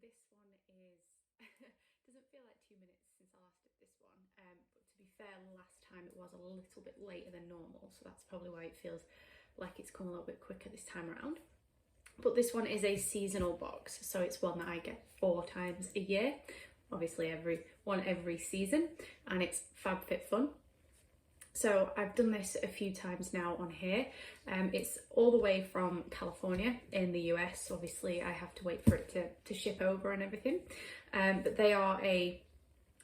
This one is doesn't feel like 2 minutes since I last did this one, but to be fair, last time it was a little bit later than normal, so that's probably why it feels like it's come a little bit quicker this time around. But this one is a seasonal box, so it's one that I get 4 times a year, obviously every season, and it's Fabfitfun. So I've done this a few times now on here. It's all the way from California in the US. Obviously I have to wait for it to ship over and everything. But they are a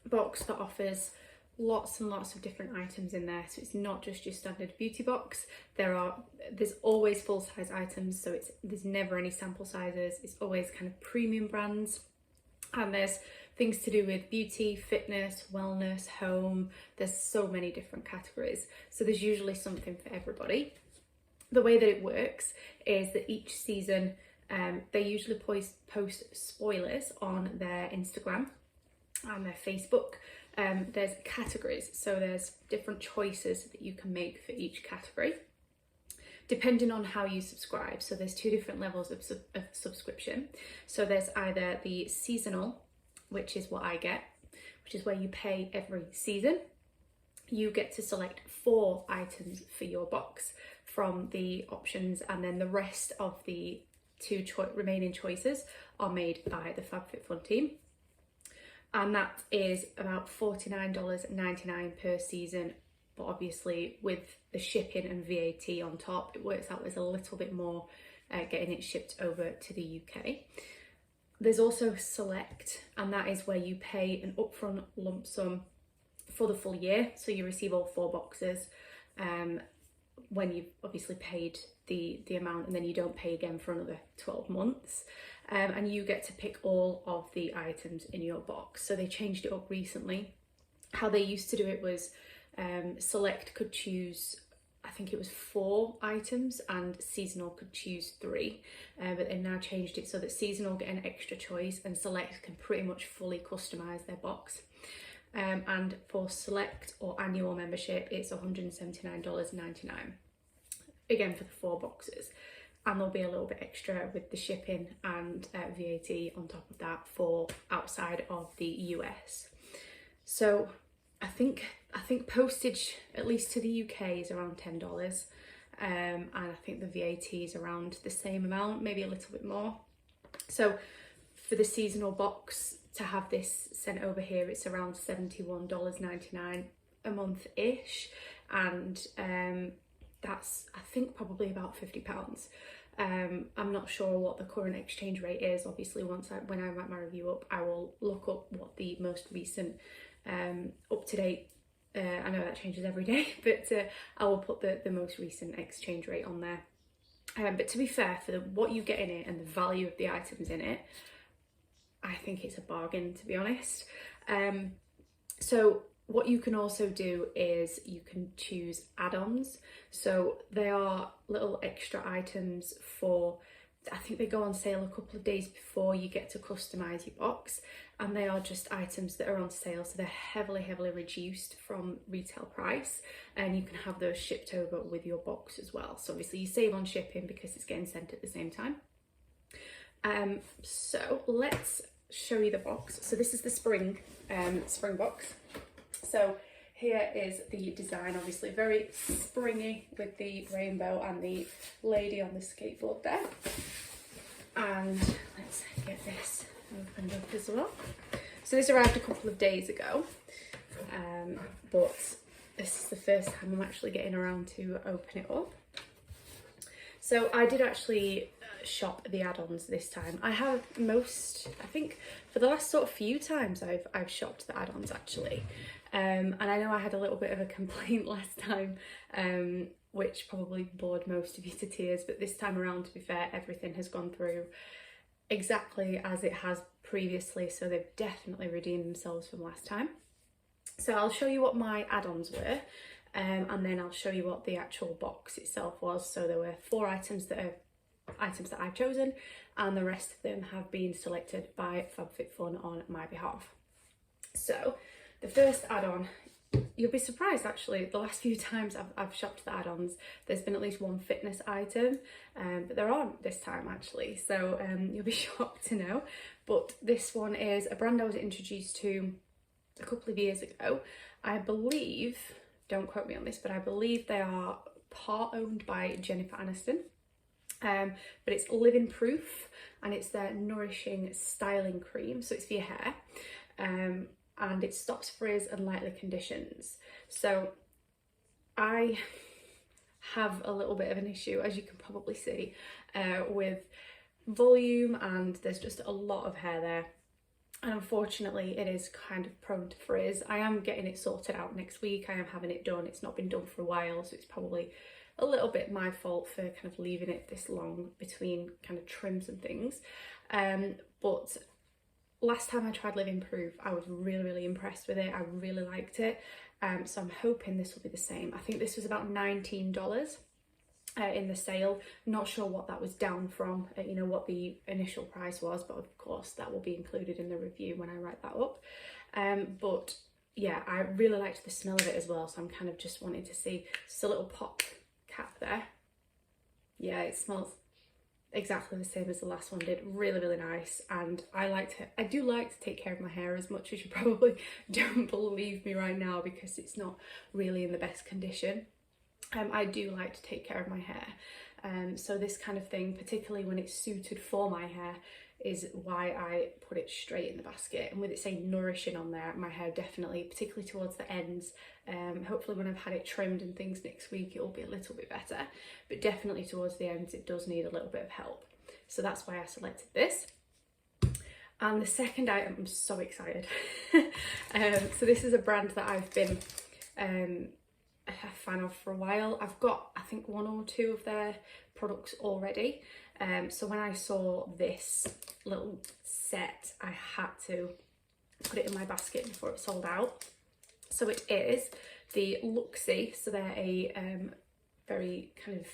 box that offers lots and lots of different items in there. So it's not just your standard beauty box. There's always full-size items, so there's never any sample sizes. It's always kind of premium brands. And there's things to do with beauty, fitness, wellness, home. There's so many different categories. So there's usually something for everybody. The way that it works is that each season, they usually post spoilers on their Instagram and their Facebook. There's categories, so there's different choices that you can make for each category, depending on how you subscribe. So there's 2 different levels of subscription. So there's either the seasonal, which is what I get, which is where you pay every season. You get to select 4 items for your box from the options, and then the rest of the 2 remaining choices are made by the Fabfitfun team. And that is about $49.99 per season. But obviously with the shipping and VAT on top, it works out as a little bit more getting it shipped over to the UK. There's also Select, and that is where you pay an upfront lump sum for the full year. So you receive all 4 boxes when you've obviously paid the amount, and then you don't pay again for another 12 months. And you get to pick all of the items in your box. So they changed it up recently. How they used to do it was Select could choose, I think it was 4 items, and seasonal could choose 3, but they've now changed it so that seasonal get an extra choice and Select can pretty much fully customize their box. And for Select or annual membership, it's $179.99, again for the 4 boxes, and there'll be a little bit extra with the shipping and VAT on top of that for outside of the US. So I think postage, at least to the UK, is around $10, and I think the VAT is around the same amount, maybe a little bit more. So for the seasonal box, to have this sent over here, it's around $71.99 a month-ish, and that's, I think, probably about £50. I'm not sure what the current exchange rate is. Obviously, when I write my review up, I will look up what the most recent up-to-date, I know that changes every day, but I will put the most recent exchange rate on there. But to be fair, for what you get in it and the value of the items in it, I think it's a bargain, to be honest. So what you can also do is you can choose add-ons. So they are little extra items for, I think they go on sale a couple of days before you get to customize your box, and they are just items that are on sale, so they're heavily reduced from retail price, and you can have those shipped over with your box as well. So obviously you save on shipping because it's getting sent at the same time. So let's show you the box. So this is the spring box. So here is the design, obviously very springy with the rainbow and the lady on the skateboard there. And let's get this opened up as well. So this arrived a couple of days ago, but this is the first time I'm actually getting around to open it up. So I did actually shop the add-ons this time. I think for the last sort of few times I've shopped the add-ons actually. And I know I had a little bit of a complaint last time, which probably bored most of you to tears, but this time around, to be fair, everything has gone through exactly as it has previously, so they've definitely redeemed themselves from last time. So I'll show you what my add-ons were, and then I'll show you what the actual box itself was. So there were 4 items that I've chosen, and the rest of them have been selected by Fabfitfun on my behalf. So the first add-on you'll be surprised actually, the last few times I've shopped the add-ons, there's been at least one fitness item, but there aren't this time actually, so you'll be shocked to know. But this one is a brand I was introduced to a couple of years ago. I believe, don't quote me on this, but I believe they are part owned by Jennifer Aniston. But it's Living Proof, and it's their nourishing styling cream, so it's for your hair, and it stops frizz and lightly conditions. So I have a little bit of an issue, as you can probably see, with volume, and there's just a lot of hair there, and unfortunately it is kind of prone to frizz. I am getting it sorted out next week. I am having it done. It's not been done for a while, so it's probably a little bit my fault for kind of leaving it this long between kind of trims and things. But last time I tried Living Proof, I was really impressed with it. I really liked it. So I'm hoping this will be the same. I think this was about $19 in the sale. Not sure what that was down from, you know, what the initial price was, but of course that will be included in the review when I write that up. But yeah, I really liked the smell of it as well, so I'm kind of just wanting to see. Just a little pop cap there. Yeah, it smells exactly the same as the last one did. Really nice. And I do like to take care of my hair, as much as you probably don't believe me right now, because it's not really in the best condition. I do like to take care of my hair, so this kind of thing, particularly when it's suited for my hair, is why I put it straight in the basket. And with it saying nourishing on there, my hair definitely, particularly towards the ends, hopefully when I've had it trimmed and things next week, it will be a little bit better, but definitely towards the ends it does need a little bit of help. So that's why I selected this. And the second item, I'm so excited. So this is a brand that I've been a fan of for a while. I've got, I think, 1 or 2 of their products already. So when I saw this little set, I had to put it in my basket before it sold out. So it is the Luxie. So they're a very kind of,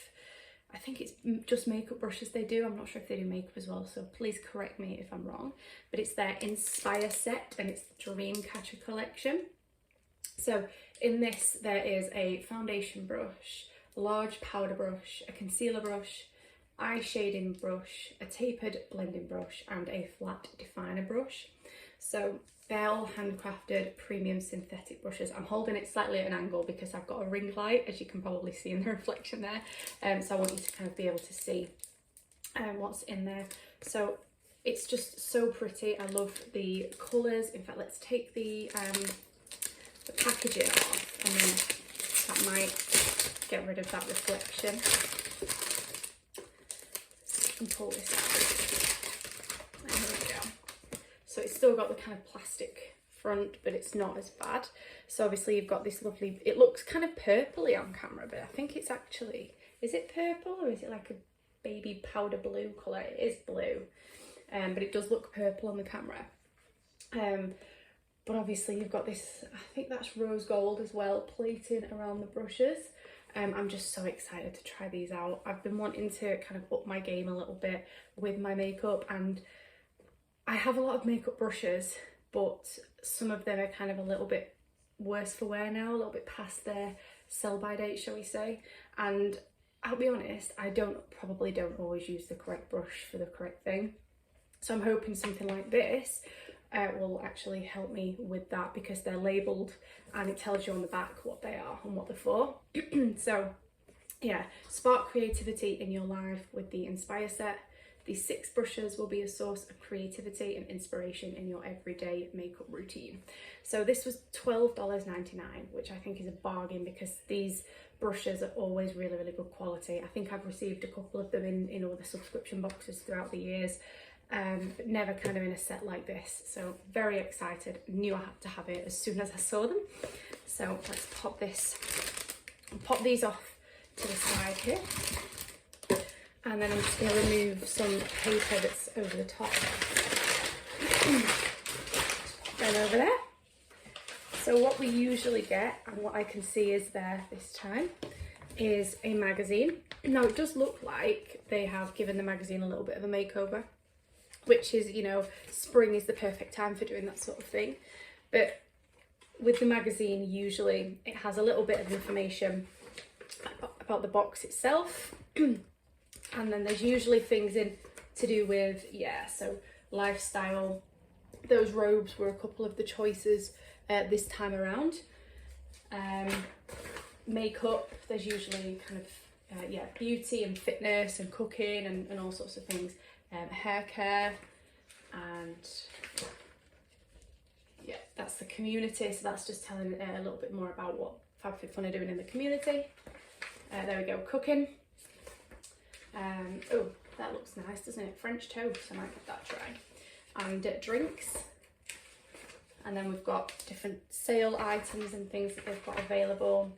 I think it's just makeup brushes they do. I'm not sure if they do makeup as well, so please correct me if I'm wrong. But it's their Inspire set, and it's the Dreamcatcher collection. So in this there is a foundation brush, a large powder brush, a concealer brush, eye shading brush, a tapered blending brush, and a flat definer brush. So they're all handcrafted premium synthetic brushes. I'm holding it slightly at an angle because I've got a ring light, as you can probably see in the reflection there. So I want you to kind of be able to see what's in there. So it's just so pretty. I love the colours. In fact, let's take the packaging off, and then that might get rid of that reflection. And pull this out. And here we go. So it's still got the kind of plastic front, but it's not as bad. So obviously you've got this lovely, it looks kind of purpley on camera, but I think it's actually, is it purple or is it like a baby powder blue colour? It is blue, but it does look purple on the camera. But obviously you've got this, I think that's rose gold as well, plating around the brushes. I'm just so excited to try these out. I've been wanting to kind of up my game a little bit with my makeup, and I have a lot of makeup brushes, but some of them are kind of a little bit worse for wear now, a little bit past their sell-by date, shall we say. And I'll be honest, I probably don't always use the correct brush for the correct thing. So I'm hoping something like this will actually help me with that, because they're labelled and it tells you on the back what they are and what they're for. So yeah, spark creativity in your life with the Inspire set. These 6 brushes will be a source of creativity and inspiration in your everyday makeup routine. So this was $12.99, which I think is a bargain, because these brushes are always really good quality. I think I've received a couple of them in other subscription boxes throughout the years, but never kind of in a set like this. So very excited, knew I had to have it as soon as I saw them. So let's pop these off to the side here. And then I'm just going to remove some paper that's over the top. Then over there. So what we usually get, and what I can see is there this time, is a magazine. Now it does look like they have given the magazine a little bit of a makeover, which is, you know, spring is the perfect time for doing that sort of thing. But with the magazine, usually it has a little bit of information about the box itself. And then there's usually things in to do with, yeah, so lifestyle. Those robes were a couple of the choices this time around. Makeup, there's usually kind of, yeah, beauty and fitness and cooking and all sorts of things. Hair care, and yeah, that's the community. So that's just telling a little bit more about what Fabfitfun are doing in the community. There we go, cooking. Oh, that looks nice, doesn't it? French toast, I might give that a try. And drinks. And then we've got different sale items and things that they've got available.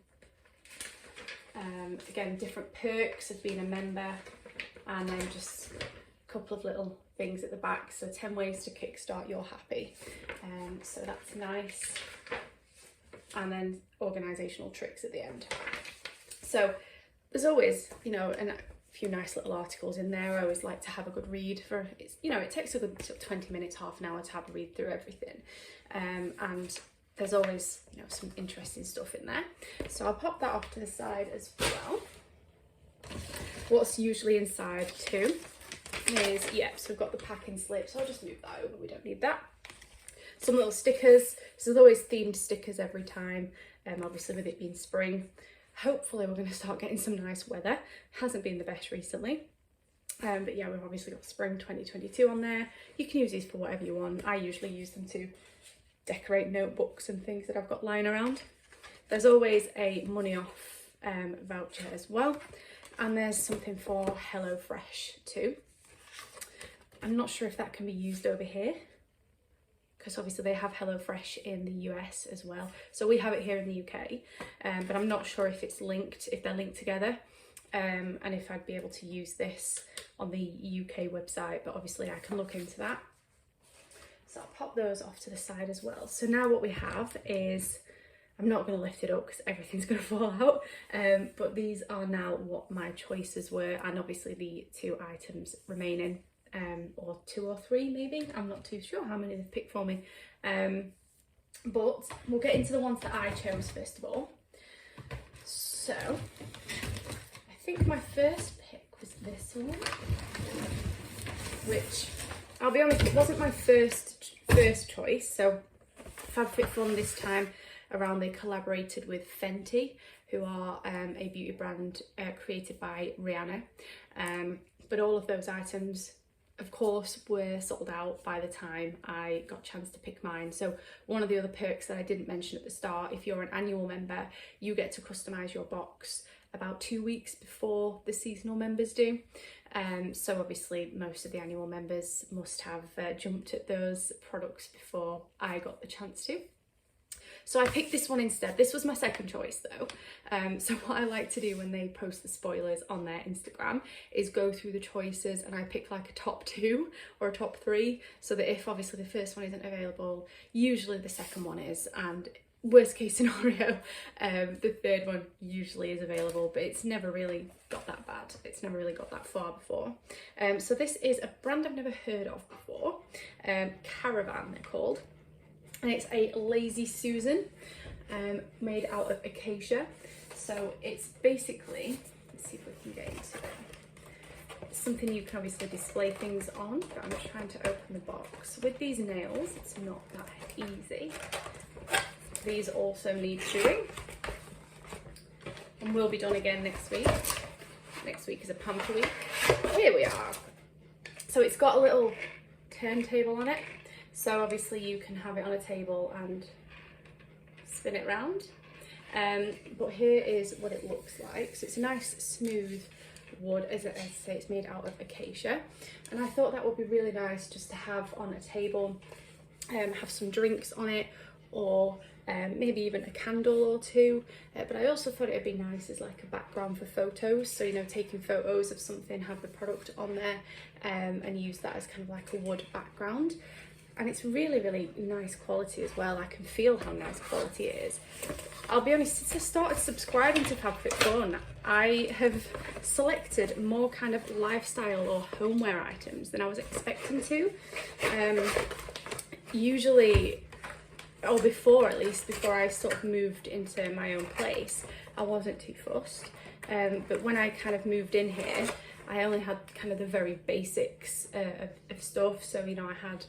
Again, different perks of being a member. And then just a couple of little things at the back. So 10 ways to kickstart your happy. So that's nice. And then organisational tricks at the end. So there's always, you know, a few nice little articles in there. I always like to have a good read for, it's, you know, it takes a good 20 minutes, half an hour to have a read through everything. And there's always, you know, some interesting stuff in there. So I'll pop that off to the side as well. What's usually inside too is, yeah, so we've got the packing slip. So I'll just move that over, we don't need that. Some little stickers. So there's always themed stickers every time. Obviously with it being spring. Hopefully we're going to start getting some nice weather. Hasn't been the best recently. But yeah, we've obviously got spring 2022 on there. You can use these for whatever you want. I usually use them to decorate notebooks and things that I've got lying around. There's always a money off voucher as well. And there's something for HelloFresh too. I'm not sure if that can be used over here, because obviously they have HelloFresh in the US as well. So we have it here in the UK, but I'm not sure if it's linked, if they're linked together, and if I'd be able to use this on the UK website, but obviously I can look into that. So I'll pop those off to the side as well. So now what we have is, I'm not going to lift it up because everything's going to fall out, but these are now what my choices were, and obviously the 2 items remaining. Or 2 or 3 maybe, I'm not too sure how many they've picked for me, but we'll get into the ones that I chose first of all. So I think my first pick was this one, which I'll be honest, it wasn't my first choice. So Fabfitfun this time around, they collaborated with Fenty, who are a beauty brand created by Rihanna, but all of those items of course were sold out by the time I got a chance to pick mine. So one of the other perks that I didn't mention at the start, if you're an annual member, you get to customise your box about 2 weeks before the seasonal members do. So obviously most of the annual members must have jumped at those products before I got the chance to. So I picked this one instead. This was my second choice though. So what I like to do when they post the spoilers on their Instagram is go through the choices, and I pick like a top 2 or a top 3, so that if obviously the first one isn't available, usually the second one is, and worst case scenario, the third one usually is available, but it's never really got that bad. It's never really got that far before. So this is a brand I've never heard of before. Caravan they're called. And it's a Lazy Susan, made out of acacia. So it's basically, let's see if we can get into it. It's something you can obviously display things on, but I'm just trying to open the box. With these nails, it's not that easy. These also need doing, and will be done again next week. Next week is a pamper week. Here we are. So it's got a little turntable on it. So obviously you can have it on a table and spin it round. But here is what it looks like. So it's a nice smooth wood, as I say, it's made out of acacia. And I thought that would be really nice just to have on a table, have some drinks on it, or maybe even a candle or 2. But I also thought it'd be nice as like a background for photos. So, you know, taking photos of something, have the product on there, and use that as kind of like a wood background. And it's really, really nice quality as well. I can feel how nice quality it is. I'll be honest, since I started subscribing to Fabfitfun, I have selected more kind of lifestyle or homeware items than I was expecting to. Usually or before at least, before I sort of moved into my own place, I wasn't too fussed. But when I kind of moved in here, I only had kind of the very basics of stuff. So, you know, I had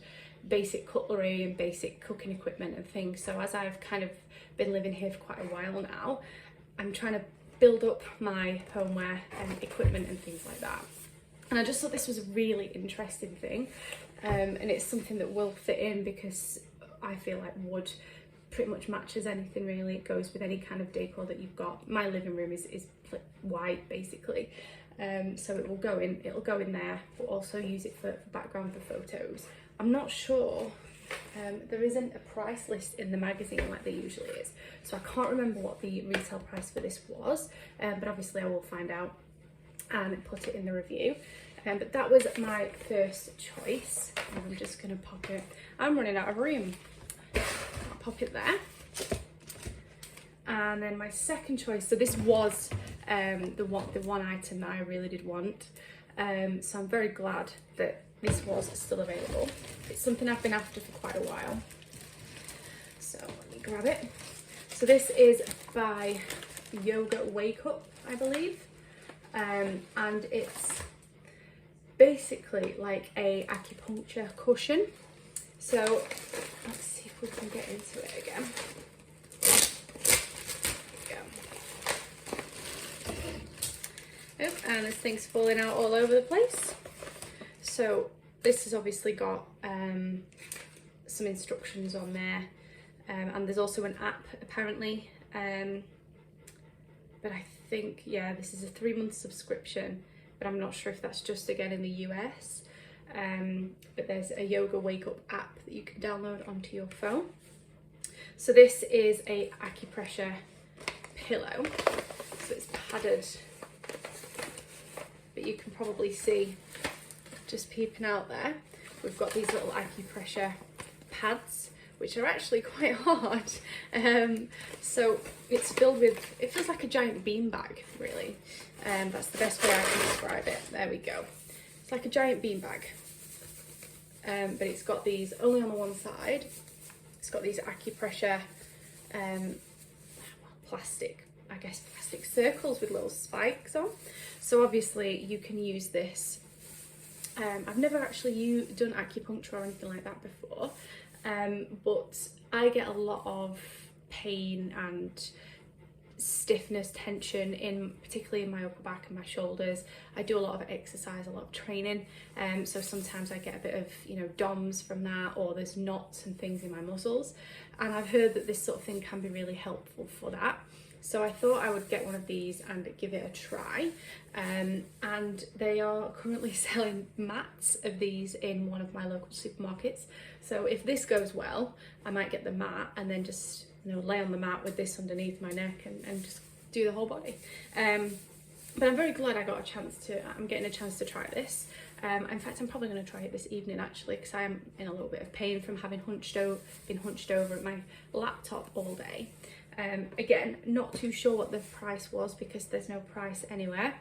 basic cutlery and basic cooking equipment and things. So as I've kind of been living here for quite a while now, I'm trying to build up my homeware and equipment and things like that. And I just thought this was a really interesting thing. And it's something that will fit in because I feel like wood pretty much matches anything really. It goes with any kind of decor that you've got. My living room is white basically. So it'll go in there, but also use it for background for photos. I'm not sure, there isn't a price list in the magazine like there usually is. So I can't remember what the retail price for this was, but obviously I will find out and put it in the review. But that was my first choice. And I'm just gonna pop it, I'm running out of room. I'll pop it there. And then my second choice, so this was the one item that I really did want. So I'm very glad that this was still available. It's something I've been after for quite a while. So let me grab it. So this is by Yoga Wake Up, I believe. And it's basically like a acupuncture cushion. So let's see if we can get into it again. Oh, and this thing's falling out all over the place. So this has obviously got some instructions on there, and there's also an app apparently, but I think, yeah, this is a 3-month subscription, but I'm not sure if that's just again in the US. But there's a Yoga Wake Up app that you can download onto your phone. So this is a acupressure pillow, so it's padded, but you can probably see just peeping out there, we've got these little acupressure pads, which are actually quite hard. So it's filled with, it feels like a giant beanbag, really. That's the best way I can describe it. There we go. It's like a giant beanbag, but it's got these, only on the one side, it's got these acupressure plastic circles with little spikes on. So obviously you can use this. I've never actually done acupuncture or anything like that before, but I get a lot of pain and stiffness, tension particularly in my upper back and my shoulders. I do a lot of exercise, a lot of training, so sometimes I get a bit of, you know, DOMS from that, or there's knots and things in my muscles, and I've heard that this sort of thing can be really helpful for that. So I thought I would get one of these and give it a try, and they are currently selling mats of these in one of my local supermarkets. So if this goes well, I might get the mat and then just, you know, lay on the mat with this underneath my neck and just do the whole body. But I'm very glad I got I'm getting a chance to try this. In fact, I'm probably going to try it this evening actually, because I am in a little bit of pain from having been hunched over at my laptop all day. Again, not too sure what the price was because there's no price anywhere,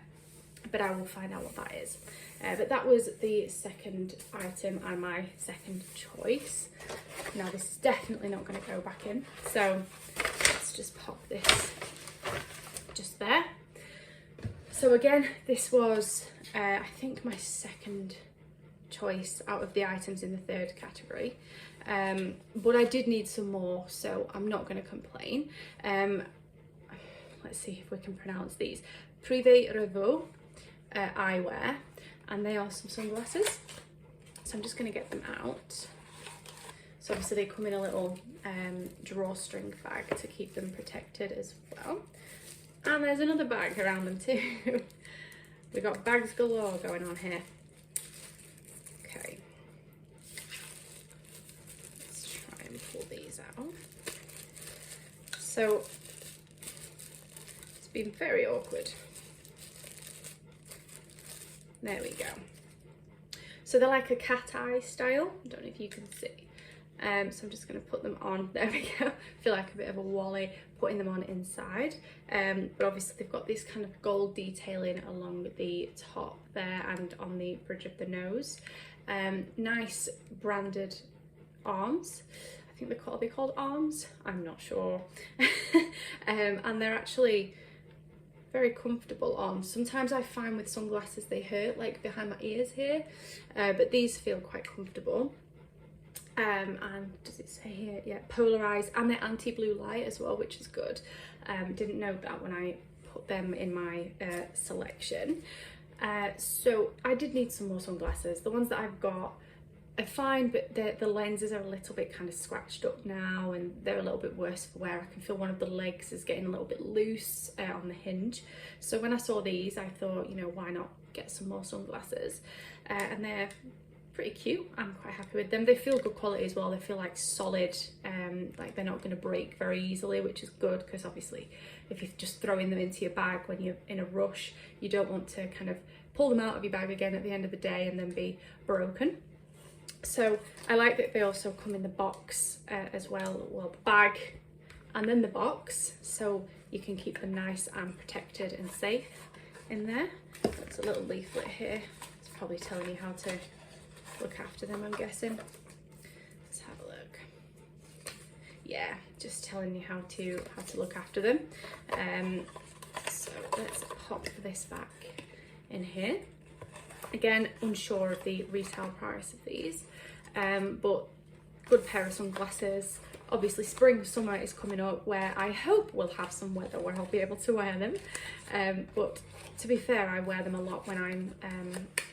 but I will find out what that is. But that was the second item and my second choice. Now this is definitely not going to go back in, so let's just pop this just there. So again, this was I think my second choice out of the items in the third category, but I did need some more, so I'm not going to complain. Let's see if we can pronounce these. Prive eyewear, and they are some sunglasses, so I'm just going to get them out. So obviously they come in a little drawstring bag to keep them protected as well, and there's another bag around them too. We've got bags galore going on here. Okay, let's try and pull these out. So it's been very awkward. There we go. So they're like a cat eye style. I don't know if you can see. So I'm just going to put them on. There we go. I feel like a bit of a wally putting them on inside. But obviously they've got this kind of gold detailing along the top there and on the bridge of the nose. Nice branded arms. I I think are they called arms? I'm not sure. And they're actually very comfortable on. Sometimes I find with sunglasses they hurt, like behind my ears here, but these feel quite comfortable. And does it say here? Yeah, polarized, and they're anti-blue light as well, which is good. Didn't know that when I put them in my selection. So I did need some more sunglasses. The ones that I've got are fine, but the lenses are a little bit kind of scratched up now, and they're a little bit worse for wear. I can feel one of the legs is getting a little bit loose on the hinge. So when I saw these, I thought, you know, why not get some more sunglasses? And they're pretty cute. I'm quite happy with them. They feel good quality as well. They feel like solid, like they're not going to break very easily, which is good, because obviously if you're just throwing them into your bag when you're in a rush, you don't want to kind of pull them out of your bag again at the end of the day and then be broken. So I like that they also come in the box as well, the bag and then the box, so you can keep them nice and protected and safe in there. There's a little leaflet here. It's probably telling you how to look after them, I'm guessing. Let's have a look. Yeah, just telling you how to look after them. So let's pop this back in here. Again, unsure of the retail price of these, but good pair of sunglasses. Obviously spring, summer is coming up where I hope we'll have some weather where I'll be able to wear them. But to be fair, I wear them a lot when I'm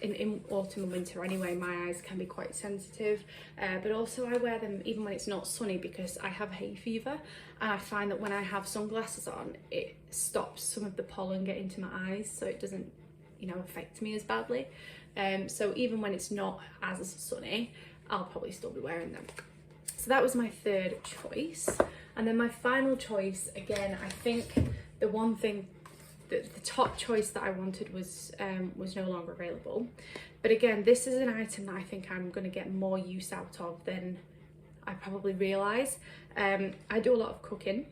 in autumn and winter anyway. My eyes can be quite sensitive, but also I wear them even when it's not sunny because I have hay fever, and I find that when I have sunglasses on, it stops some of the pollen getting to my eyes, so it doesn't, you know, affect me as badly. So even when it's not as sunny, I'll probably still be wearing them. So that was my third choice. And then my final choice, again, I think the one thing, the top choice that I wanted was no longer available. But again, this is an item that I think I'm going to get more use out of than I probably realise. I do a lot of cooking.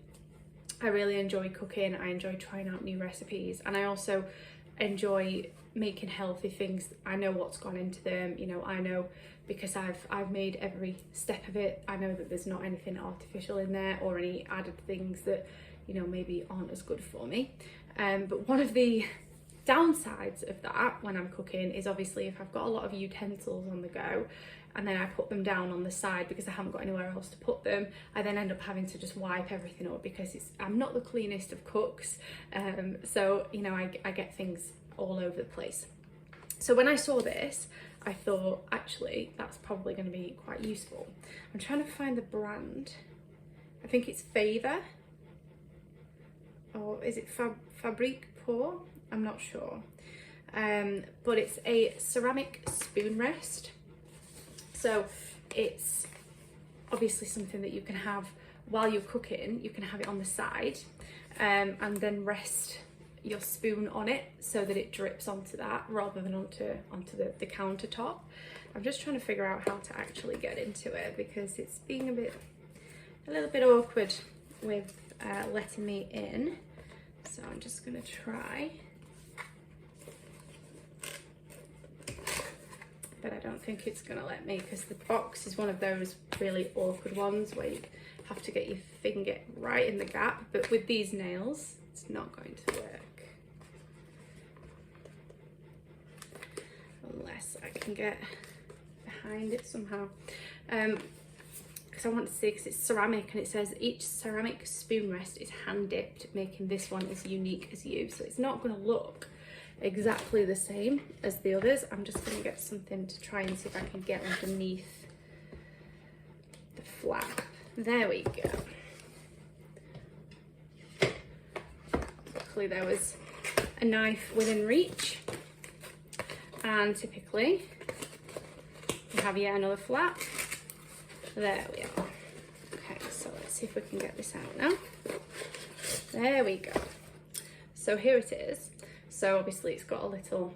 I really enjoy cooking. I enjoy trying out new recipes, and I also enjoy making healthy things. I know what's gone into them, you know, I know because I've made every step of it. I know that there's not anything artificial in there or any added things that, you know, maybe aren't as good for me. But one of the downsides of that when I'm cooking is obviously if I've got a lot of utensils on the go and then I put them down on the side because I haven't got anywhere else to put them, I then end up having to just wipe everything up because I'm not the cleanest of cooks. So, you know, I get things all over the place. So when I saw this, I thought, actually, that's probably going to be quite useful. I'm trying to find the brand. I think it's Favor, or is it Fabfitfun? I'm not sure. But it's a ceramic spoon rest. So it's obviously something that you can have while you're cooking. You can have it on the side, and then rest your spoon on it so that it drips onto that rather than onto the countertop. I'm just trying to figure out how to actually get into it because it's being a little bit awkward with letting me in. So I'm just gonna try, but I don't think it's gonna let me because the box is one of those really awkward ones where you have to get your finger right in the gap, but with these nails it's not going to work unless I can get behind it somehow. Because I want to see, because it's ceramic and it says each ceramic spoon rest is hand dipped, making this one as unique as you. So it's not going to look exactly the same as the others. I'm just going to get something to try and see if I can get underneath the flap. There we go. Luckily there was a knife within reach, and typically we have yet another flap. There we are. Okay, so let's see if we can get this out now. There we go. So here it is. So obviously it's got a little,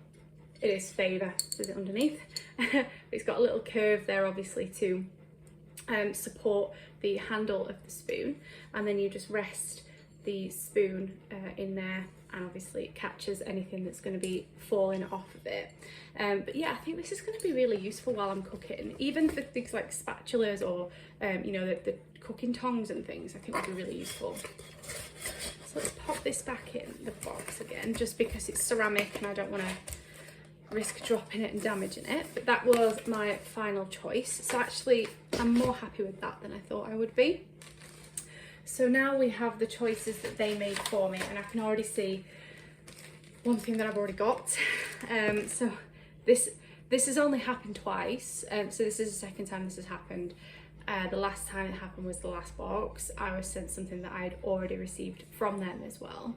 it is Favor, is it underneath? It's got a little curve there obviously to support the handle of the spoon, and then you just rest the spoon in there and obviously it catches anything that's going to be falling off of it. But yeah, I think this is going to be really useful while I'm cooking, even for things like spatulas or you know, the cooking tongs and things. I think would be really useful. So let's pop this back in the box again, just because it's ceramic and I don't want to risk dropping it and damaging it. But that was my final choice, so actually I'm more happy with that than I thought I would be. So now we have the choices that they made for me, and I can already see one thing that I've already got. So this has only happened twice, so this is the second time this has happened. The last time it happened was the last box. I was sent something that I'd already received from them as well.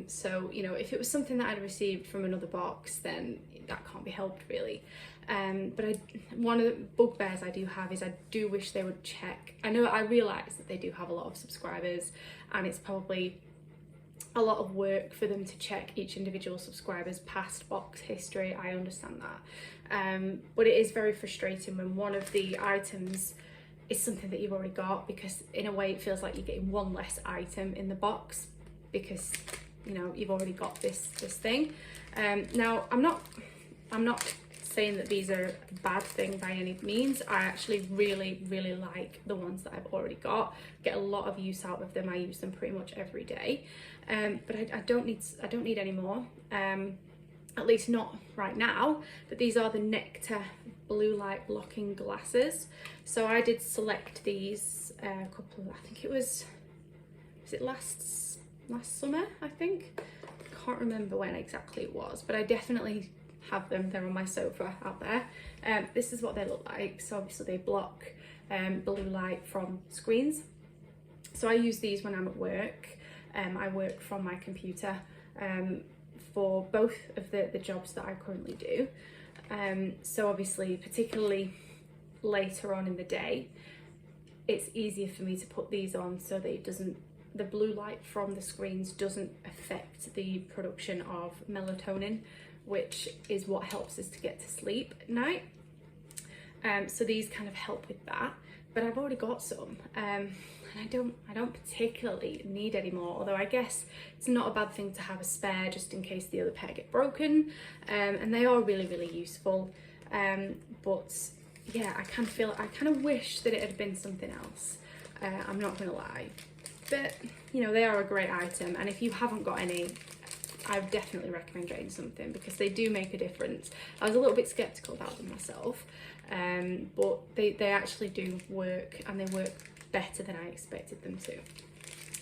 So, you know, if it was something that I'd received from another box, then that can't be helped really. But one of the bugbears I do have is I do wish they would check. I realise that they do have a lot of subscribers, and it's probably a lot of work for them to check each individual subscriber's past box history. I understand that. But it is very frustrating when one of the items is something that you've already got, because in a way it feels like you're getting one less item in the box because, you know, you've already got this thing. Now I'm not saying that these are a bad thing by any means. I actually really like the ones that I've already got. Get a lot of use out of them. I use them pretty much every day. But I don't need any more. At least not right now. But these are the Nectar blue light blocking glasses. So I did select these a couple of, I think it was it last summer, I think. I can't remember when exactly it was, but I definitely have them. They're on my sofa out there. This is what they look like. So obviously they block blue light from screens. So I use these when I'm at work. I work from my computer for both of the jobs that I currently do. So obviously, particularly later on in the day, it's easier for me to put these on so that the blue light from the screens doesn't affect the production of melatonin, which is what helps us to get to sleep at night. So these kind of help with that, but I've already got some, and I don't particularly need any more, although I guess it's not a bad thing to have a spare just in case the other pair get broken, and they are really useful. But yeah, I kind of wish that it had been something else. I'm not gonna lie, but you know, they are a great item, and if you haven't got any, I would definitely recommend getting something because they do make a difference. I was a little bit skeptical about them myself, but they actually do work, and they work better than I expected them to.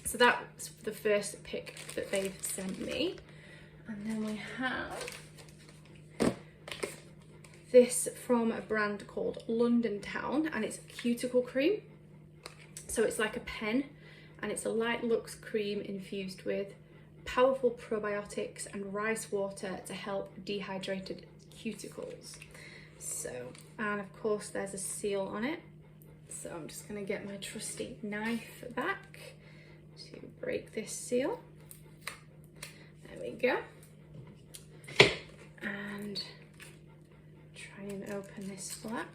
So that's the first pick that they've sent me. And then we have this from a brand called London Town, and it's cuticle cream. So it's like a pen, and it's a light luxe cream infused with powerful probiotics and rice water to help dehydrated cuticles. So, and of course there's a seal on it. So I'm just going to get my trusty knife back to break this seal. There we go. And try and open this flap.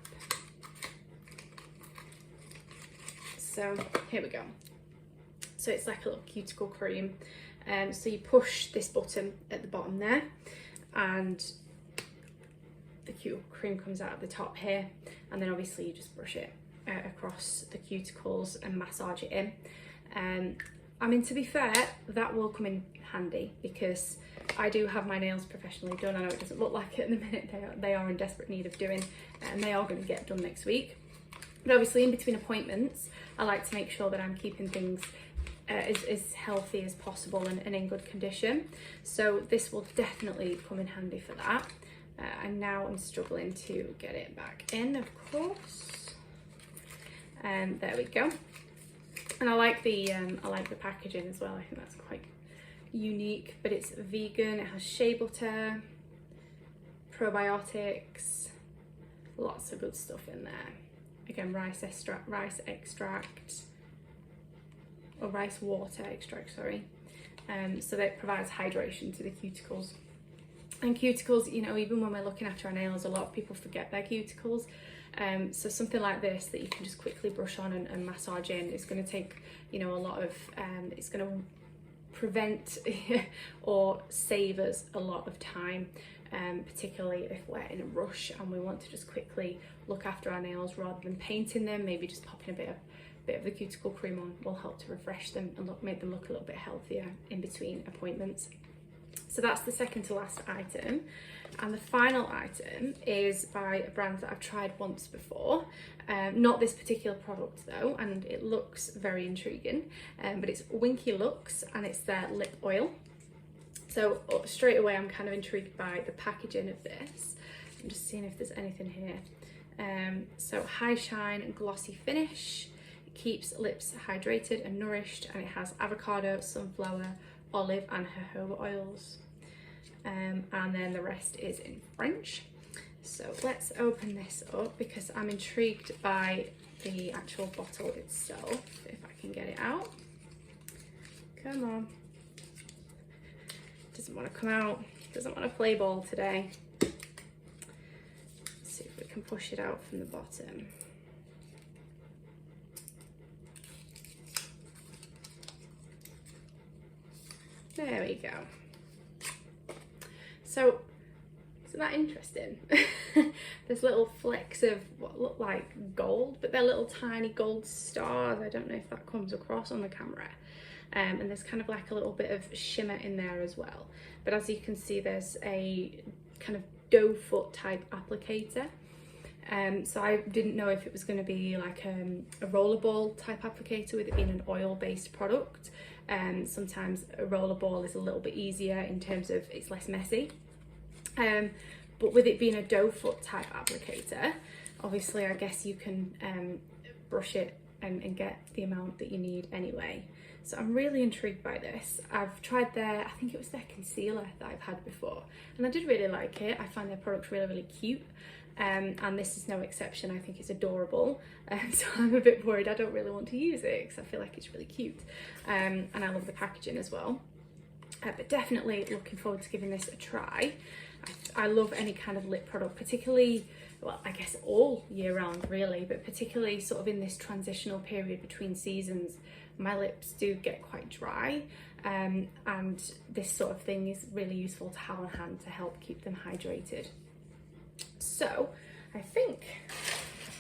So here we go. So it's like a little cuticle cream. So you push this button at the bottom there, and the cuticle cream comes out at the top here, and then obviously you just brush it across the cuticles and massage it in. I mean, to be fair, that will come in handy because I do have my nails professionally done. I know it doesn't look like it at the minute. They are in desperate need of doing, and they are going to get done next week. But obviously in between appointments, I like to make sure that I'm keeping things as healthy as possible and in good condition. So this will definitely come in handy for that. And now I'm struggling to get it back in, of course. And there we go. And I like the packaging as well. I think that's quite unique. But it's vegan. It has shea butter, probiotics, lots of good stuff in there. Again, rice extract. Or rice water extract, sorry. So that provides hydration to the cuticles. And cuticles, you know, even when we're looking after our nails, a lot of people forget their cuticles. So something like this that you can just quickly brush on and massage in is going to take, you know, a lot of, it's going to prevent or save us a lot of time, particularly if we're in a rush and we want to just quickly look after our nails rather than painting them. Maybe just popping a bit of the cuticle cream on will help to refresh them and make them look a little bit healthier in between appointments. So that's the second to last item. And the final item is by a brand that I've tried once before. Not this particular product though, and it looks very intriguing, but it's Winky Lux and it's their lip oil. So straight away I'm kind of intrigued by the packaging of this. I'm just seeing if there's anything here. So high shine and glossy finish. It keeps lips hydrated and nourished, and it has avocado, sunflower, olive and jojoba oils. And then the rest is in French. So let's open this up because I'm intrigued by the actual bottle itself, if I can get it out. Come on. Doesn't want to come out, doesn't want to play ball today. Let's see if we can push it out from the bottom. There we go. So, isn't that interesting? There's little flecks of what look like gold, but they're little tiny gold stars. I don't know if that comes across on the camera. And there's kind of like a little bit of shimmer in there as well. But as you can see, there's a kind of doe foot type applicator. So I didn't know if it was going to be like a rollerball type applicator with it being an oil based product. Sometimes a rollerball is a little bit easier in terms of it's less messy. But with it being a doe foot type applicator, obviously I guess you can brush it and get the amount that you need anyway. So I'm really intrigued by this. I've tried I think it was their concealer that I've had before, and I did really like it. I find their products really, really cute. And this is no exception. I think it's adorable. So I'm a bit worried I don't really want to use it because I feel like it's really cute. And I love the packaging as well. But definitely looking forward to giving this a try. I love any kind of lip product, particularly, well, I guess all year round really, but particularly sort of in this transitional period between seasons, my lips do get quite dry. And this sort of thing is really useful to have on hand to help keep them hydrated. So I think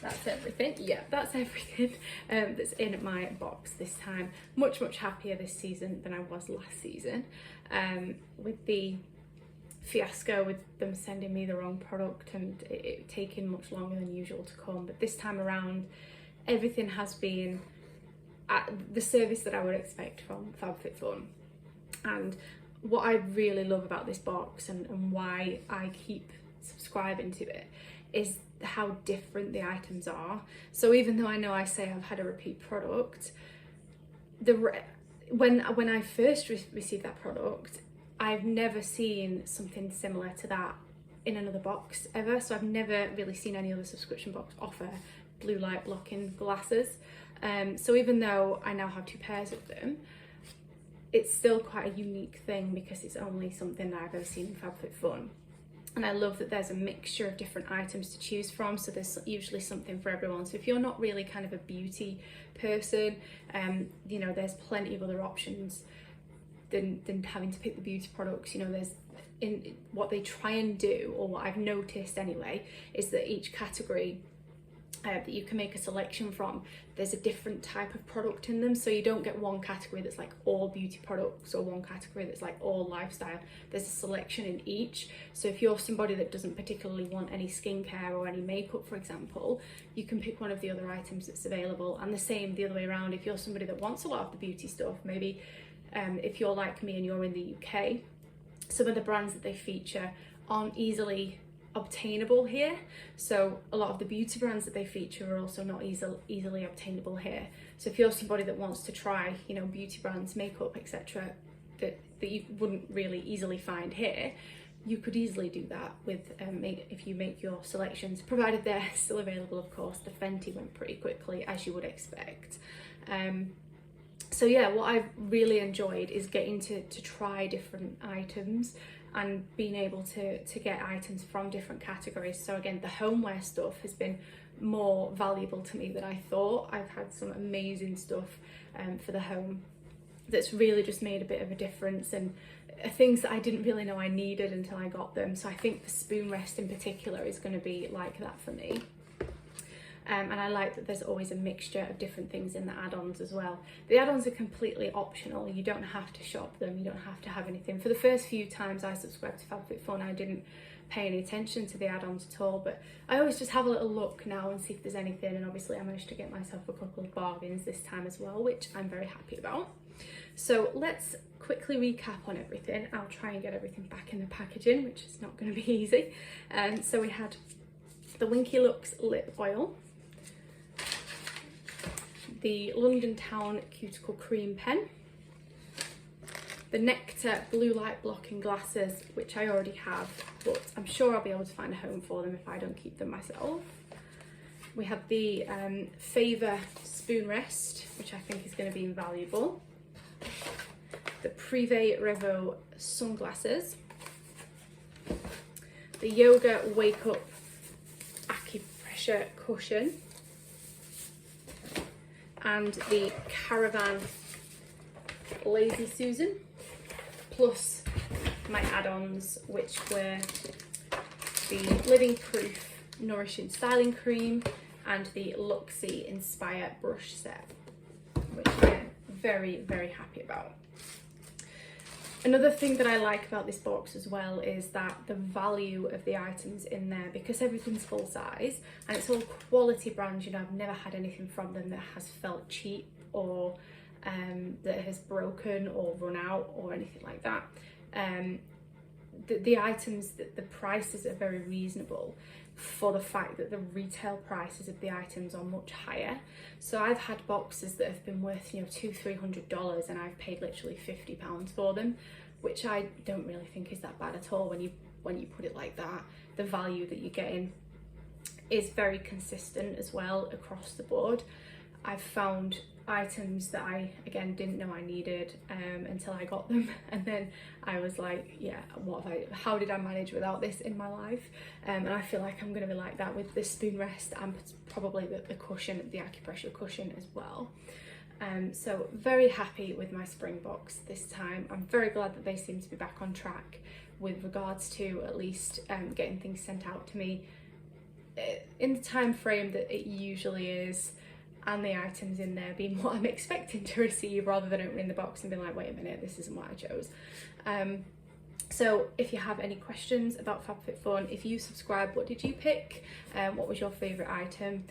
that's everything. Yeah, that's everything that's in my box this time. Much happier this season than I was last season, with the fiasco with them sending me the wrong product and it taking much longer than usual to come. But this time around, everything has been at the service that I would expect from Fabfitfun. And what I really love about this box and why I keep subscribing to it is how different the items are. So even though I say I've had a repeat product, when I first received that product, I've never seen something similar to that in another box ever. So I've never really seen any other subscription box offer blue light blocking glasses. So even though I now have 2 pairs of them, it's still quite a unique thing because it's only something that I've ever seen in Fabfitfun. And I love that there's a mixture of different items to choose from, so there's usually something for everyone. So if you're not really kind of a beauty person, you know, there's plenty of other options than having to pick the beauty products. You know, there's what they try and do, or what I've noticed anyway, is that each category that you can make a selection from, there's a different type of product in them. So you don't get one category that's like all beauty products or one category that's like all lifestyle. There's a selection in each. So if you're somebody that doesn't particularly want any skincare or any makeup, for example, you can pick one of the other items that's available. And the same the other way around, if you're somebody that wants a lot of the beauty stuff, maybe if you're like me and you're in the UK, some of the brands that they feature aren't easily obtainable here. So a lot of the beauty brands that they feature are also not easily obtainable here. So if you're somebody that wants to try, you know, beauty brands, makeup, etc., that you wouldn't really easily find here, you could easily do that with if you make your selections, provided they're still available, of course. The Fenty went pretty quickly, as you would expect. So yeah, what I've really enjoyed is getting to try different items and being able to get items from different categories. So again, the homeware stuff has been more valuable to me than I thought. I've had some amazing stuff for the home that's really just made a bit of a difference, and things that I didn't really know I needed until I got them. So I think the spoon rest in particular is going to be like that for me. And I like that there's always a mixture of different things in the add-ons as well. The add-ons are completely optional. You don't have to shop them. You don't have to have anything. For the first few times I subscribed to Fabfitfun, I didn't pay any attention to the add-ons at all, but I always just have a little look now and see if there's anything, and obviously I managed to get myself a couple of bargains this time as well, which I'm very happy about. So let's quickly recap on everything. I'll try and get everything back in the packaging, which is not going to be easy. So we had the Winky Looks lip oil, the London Town cuticle cream pen, the Nectar blue light blocking glasses, which I already have, but I'm sure I'll be able to find a home for them if I don't keep them myself. We have the Favour spoon rest, which I think is going to be invaluable. The Prive Sunglasses. The Yoga Wake Up Acupressure Cushion. And the Caravan Lazy Susan, plus my add-ons, which were the Living Proof Nourishing Styling Cream and the Luxie Inspire Brush Set, which I'm very, very happy about. Another thing that I like about this box as well is that the value of the items in there, because everything's full size and it's all quality brands, you know, I've never had anything from them that has felt cheap or that has broken or run out or anything like that. The items, the prices are very reasonable for the fact that the retail prices of the items are much higher. So I've had boxes that have been worth, you know, $200-300 and I've paid literally £50 for them, which I don't really think is that bad at all when you put it like that. The value that you're getting is very consistent as well across the board. I've found items that I, again, didn't know I needed until I got them, and then I was like, yeah, how did I manage without this in my life? And I feel like I'm going to be like that with the spoon rest and probably the cushion, the acupressure cushion as well. So very happy with my spring box this time. I'm very glad that they seem to be back on track with regards to at least getting things sent out to me in the time frame that it usually is, and the items in there being what I'm expecting to receive, rather than opening the box and being like, wait a minute, this isn't what I chose. So if you have any questions about Fabfitfun, if you subscribe, what did you pick? What was your favourite item?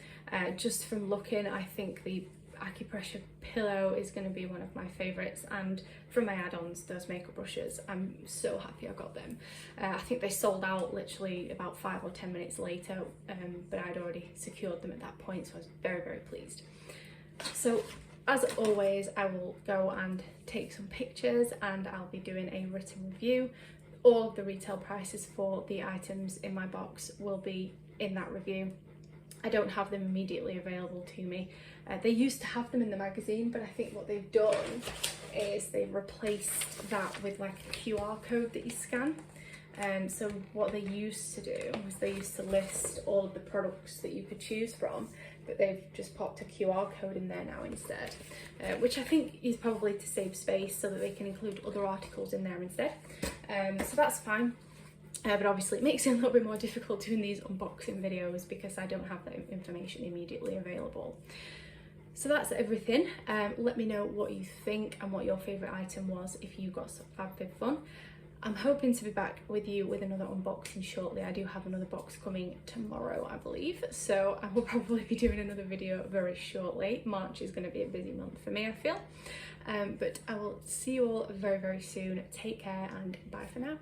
Just from looking, I think the acupressure pillow is going to be one of my favourites, and from my add-ons, those makeup brushes, I'm so happy I got them. I think they sold out literally about 5 or 10 minutes later, but I'd already secured them at that point, so I was very, very pleased. So as always, I will go and take some pictures and I'll be doing a written review. All of the retail prices for the items in my box will be in that review. I don't have them immediately available to me. They used to have them in the magazine, but I think what they've done is they've replaced that with like a QR code that you scan. So what they used to do was they used to list all of the products that you could choose from, but they've just popped a QR code in there now instead, which I think is probably to save space so that they can include other articles in there instead. So that's fine. But obviously it makes it a little bit more difficult doing these unboxing videos because I don't have that information immediately available. So that's everything. Let me know what you think and what your favourite item was if you got some Fabfitfun. I'm hoping to be back with you with another unboxing shortly. I do have another box coming tomorrow, I believe, so I will probably be doing another video very shortly. March is going to be a busy month for me, I feel. But I will see you all very, very soon. Take care and bye for now.